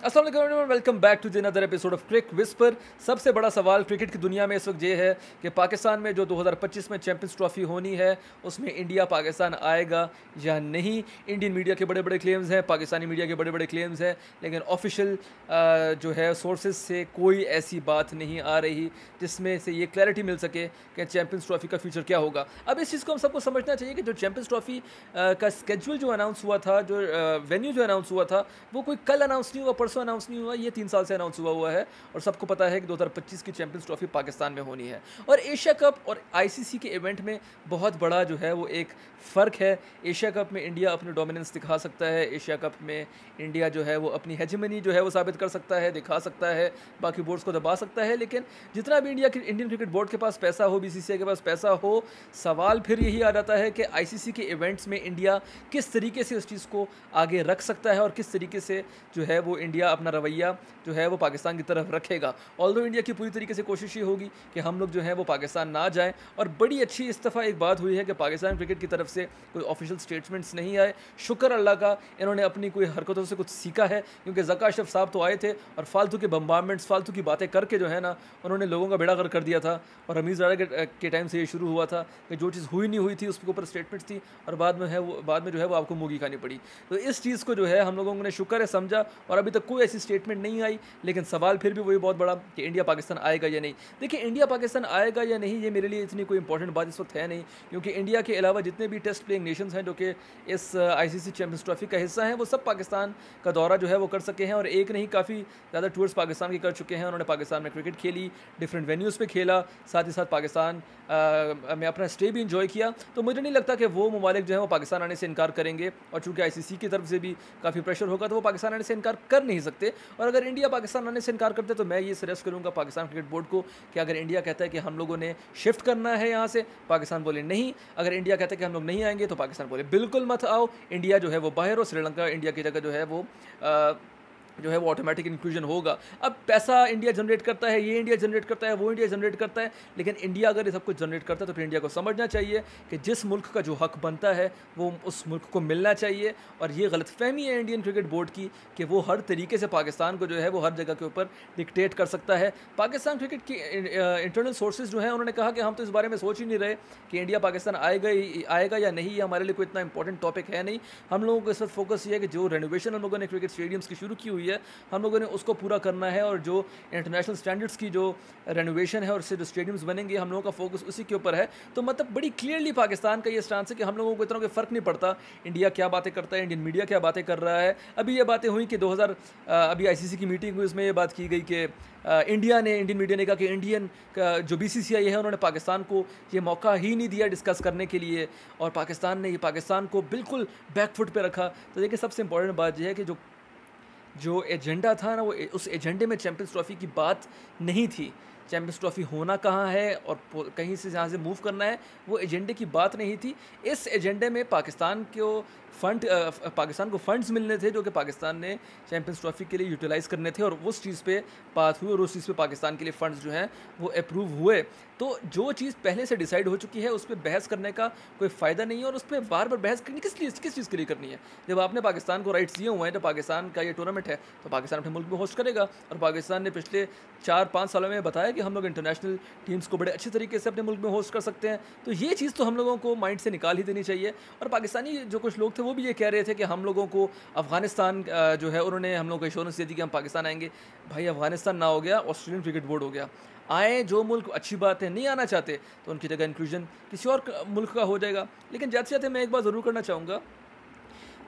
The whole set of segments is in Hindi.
अस्सलाम वालेकुम everyone, welcome back to the another episode of Cric Whisper. सबसे बड़ा सवाल क्रिकेट की दुनिया में इस वक्त ये है कि पाकिस्तान में जो 2025 में चैंपियंस ट्रॉफी होनी है उसमें इंडिया पाकिस्तान आएगा या नहीं। इंडियन मीडिया के बड़े बड़े क्लेम्स हैं, पाकिस्तानी मीडिया के बड़े बड़े क्लेम्स हैं, लेकिन ऑफिशियल जो है सोर्सेज से कोई ऐसी बात नहीं आ रही जिसमें से ये क्लैरिटी मिल सके कि चैंपियंस ट्रॉफी का फ्यूचर क्या होगा। अब इस चीज़ को हम सबको समझना चाहिए कि जो चैंपियंस ट्रॉफी का स्केड्यूल जो अनाउंस हुआ था, जो वेन्यू जो अनाउंस हुआ था, वो कोई कल अनाउंस नहीं हुआ, परसों अनाउंस नहीं हुआ, ये 3 साल से अनाउंस हुआ है। और सबको पता है कि 2025 की चैंपियंस ट्रॉफी पाकिस्तान में होनी है। और एशिया कप और आईसीसी के इवेंट में बहुत बड़ा जो है वो एक फ़र्क है। एशिया कप में इंडिया अपनी डोमिनेंस दिखा सकता है, एशिया कप में इंडिया जो है वो अपनी हेजेमनी जो है वो साबित कर सकता है, दिखा सकता है, बाकी बोर्ड्स को दबा सकता है। लेकिन जितना भी इंडियन क्रिकेट बोर्ड के पास पैसा हो, बीसीसीआई के पास पैसा हो, सवाल फिर यही आ जाता है कि आईसीसी के इवेंट्स में इंडिया किस तरीके से उस चीज़ को आगे रख सकता है और किस तरीके से जो है वो इंडिया अपना रवैया जो है वो पाकिस्तान की तरफ रखेगा। ऑल्दो इंडिया की पूरी तरीके से कोशिश ये होगी कि हम लोग जो है वो पाकिस्तान ना जाएं। और बड़ी अच्छी इस दफ़ा एक बात हुई है कि पाकिस्तान क्रिकेट की तरफ से कोई ऑफिशियल स्टेटमेंट्स नहीं आए। शुक्र अल्लाह का, इन्होंने अपनी कोई हरकतों से कुछ सीखा है, क्योंकि ज़का अशरफ साहब तो आए थे और फालतू के बम्बार्डमेंट्स, फालतू की बातें करके जो है ना उन्होंने लोगों का बेड़ा गर्क कर दिया था। और हमीद राजा के टाइम से ये शुरू हुआ था कि जो चीज़ हुई नहीं हुई थी उसके ऊपर स्टेटमेंट्स थी और बाद में जो है वो आपको मुँह की खानी पड़ी। तो इस चीज़ को जो है हम लोगों ने शुक्र है समझा और अभी तक कोई ऐसी स्टेटमेंट नहीं आई। लेकिन सवाल फिर भी वही बहुत बड़ा कि इंडिया पाकिस्तान आएगा या नहीं। देखिए, इंडिया पाकिस्तान आएगा या नहीं ये मेरे लिए इतनी कोई इंपॉर्टेंट बात इस वक्त है नहीं, क्योंकि इंडिया के अलावा जितने भी टेस्ट प्लेइंग नेशंस हैं जो कि इस आईसीसी चैंपियंस ट्रॉफी का हिस्सा हैं, वो सब पाकिस्तान का दौरा जो है वो कर सके हैं। और एक नहीं, काफ़ी ज़्यादा टूर्स पाकिस्तान के कर चुके हैं। उन्होंने पाकिस्तान में क्रिकेट खेली, डिफरेंट वेन्यूज़ पे खेला, साथ ही साथ पाकिस्तान में अपना स्टे भी इंजॉय किया। तो मुझे नहीं लगता कि वो ममालिक जो है वो पाकिस्तान आने से इनकार करेंगे। और चूँकि आईसीसी की तरफ से भी काफ़ी प्रेशर होगा तो वो पाकिस्तान आने से इनकार कर नहीं सकते। और अगर इंडिया पाकिस्तान आने से इनकार करते तो मैं ये सजेस्ट करूँगा पाकिस्तान क्रिकेट बोर्ड को कि अगर इंडिया कहता है कि हम लोगों ने शिफ्ट करना है यहाँ से, पाकिस्तान बोले नहीं। अगर इंडिया कहता है कि हम लोग नहीं आएंगे तो पाकिस्तान बोले बिल्कुल मत आओ, इंडिया जो है वो बाहर हो, श्रीलंका इंडिया की जगह जो है वो ऑटोमेटिक इंक्लूजन होगा। अब पैसा इंडिया जनरेट करता है, ये इंडिया जनरेट करता है, वो इंडिया जनरेट करता है, लेकिन इंडिया अगर ये सब कुछ जनरेट करता है तो फिर इंडिया को समझना चाहिए कि जिस मुल्क का जो हक बनता है वो उस मुल्क को मिलना चाहिए। और ये गलतफहमी है इंडियन क्रिकेट बोर्ड की कि वो हर तरीके से पाकिस्तान को जो है वो हर जगह के ऊपर डिक्टेट कर सकता है। पाकिस्तान क्रिकेट की इंटरनल सोर्सेज जो हैं उन्होंने कहा कि हम तो इस बारे में सोच ही नहीं रहे कि इंडिया पाकिस्तान आएगा या नहीं। ये हमारे लिए कोई इतना इंपॉर्टेंट टॉपिक है नहीं। हम लोगों को इस वक्त फोकस ये है कि जो रेनोवेशन हम लोगों ने क्रिकेट स्टेडियम्स की शुरू की हुई है, हम लोगों ने उसको पूरा करना है। और जो इंटरनेशनल स्टैंडर्ड्स की जो रेनोवेशन है और उससे जो स्टेडियम्स बनेंगे, हम लोगों का फोकस उसी के ऊपर है। तो मतलब बड़ी क्लियरली पाकिस्तान का ये स्टांस है कि हम लोगों को इतना कोई फ़र्क नहीं पड़ता इंडिया क्या बातें करता है, इंडियन मीडिया क्या बातें कर रहा है। अभी ये बातें हुई कि अभी आईसीसी की मीटिंग हुई, उसमें ये बात की गई कि इंडियन मीडिया ने कहा कि इंडियन का जो बीसीसीआई है उन्होंने पाकिस्तान को ये मौका ही नहीं दिया डिस्कस करने के लिए, और पाकिस्तान ने ये पाकिस्तान को बिल्कुल बैकफुट पे रखा। तो देखिए, सबसे इंपॉर्टेंट बात यह है कि जो एजेंडा था ना, वो उस एजेंडे में चैंपियंस ट्रॉफी की बात नहीं थी। चैंपियंस ट्रॉफी होना कहाँ है और कहीं से जहाँ से मूव करना है, वो एजेंडे की बात नहीं थी। इस एजेंडे में पाकिस्तान को फंड्स मिलने थे जो कि पाकिस्तान ने चैंपियंस ट्रॉफी के लिए यूटिलाइज़ करने थे, और उस चीज़ पे बात हुई और उस चीज़ पे पाकिस्तान के लिए फ़ंड्स जो हैं वो अप्रूव हुए। तो जो चीज़ पहले से डिसाइड हो चुकी है उस पर बहस करने का कोई फ़ायदा नहीं है। और उस पर बार बार बहस करनी किस चीज़ के लिए करनी है? जब आपने पाकिस्तान को राइट्स दिए हुए हैं, तो पाकिस्तान का ये टूर्नामेंट है तो पाकिस्तान अपने मुल्क में होस्ट करेगा। और पाकिस्तान ने पिछले 4-5 सालों में बताया कि हम लोग इंटरनेशनल टीम्स को बड़े अच्छे तरीके से अपने मुल्क में होस्ट कर सकते हैं। तो ये चीज़ तो हम लोगों को माइंड से निकाल ही देनी चाहिए। और पाकिस्तानी जो कुछ लोग थे वो भी ये कह रहे थे कि हम लोगों को अफ़गानिस्तान जो है उन्होंने हम लोगों को एश्योरेंस दी थी कि हम पाकिस्तान आएंगे। भाई, अफ़गानिस्तान ना हो गया, ऑस्ट्रेलियन क्रिकेट बोर्ड हो गया। आए जो मुल्क, अच्छी बात है, नहीं आना चाहते तो उनकी जगह इंक्लूजन किसी और मुल्क का हो जाएगा। लेकिन जाते जाते मैं एक बात ज़रूर करना चाहूँगा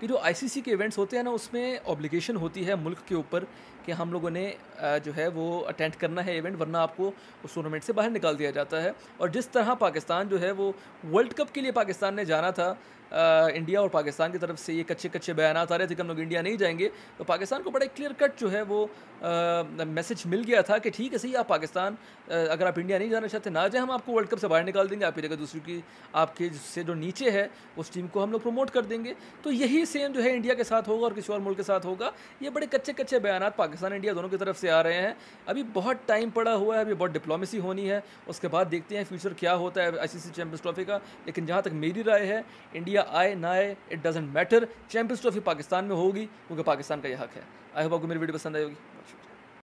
कि जो आईसीसी के इवेंट्स होते हैं ना, उसमें ऑब्लिगेशन होती है मुल्क के ऊपर कि हम लोगों ने जो है वो अटेंड करना है इवेंट, वरना आपको उस टूर्नामेंट से बाहर निकाल दिया जाता है। और जिस तरह पाकिस्तान जो है वो वर्ल्ड कप के लिए पाकिस्तान ने जाना था, इंडिया और पाकिस्तान की तरफ से ये कच्चे बयान आ रहे थे कि हम लोग इंडिया नहीं जाएंगे, तो पाकिस्तान को बड़ा क्लियर कट जो है वो मैसेज मिल गया था कि ठीक है, सही, आप पाकिस्तान अगर आप इंडिया नहीं जाना चाहते ना जाए, हम आपको वर्ल्ड कप से बाहर निकाल देंगे, आपकी जगह दूसरी की आपके से जो नीचे है उस टीम को हम लोग प्रमोट कर देंगे। तो यही सेम जो है इंडिया के साथ होगा और किसी और मुल्क के साथ होगा। ये बड़े कच्चे बयान पाकिस्तान इंडिया दोनों की तरफ से आ रहे हैं। अभी बहुत टाइम पड़ा हुआ है, अभी बहुत डिप्लोमेसी होनी है, उसके बाद देखते हैं फ्यूचर क्या होता है आईसीसी चैंपियंस ट्रॉफी का। लेकिन जहाँ तक मेरी राय है, इंडिया इंडिया आए ना आए, it doesn't matter, champions trophy Pakistan में होगी क्योंकि पाकिस्तान का ये हक है। आई होप आपको मेरी वीडियो पसंद आई होगी।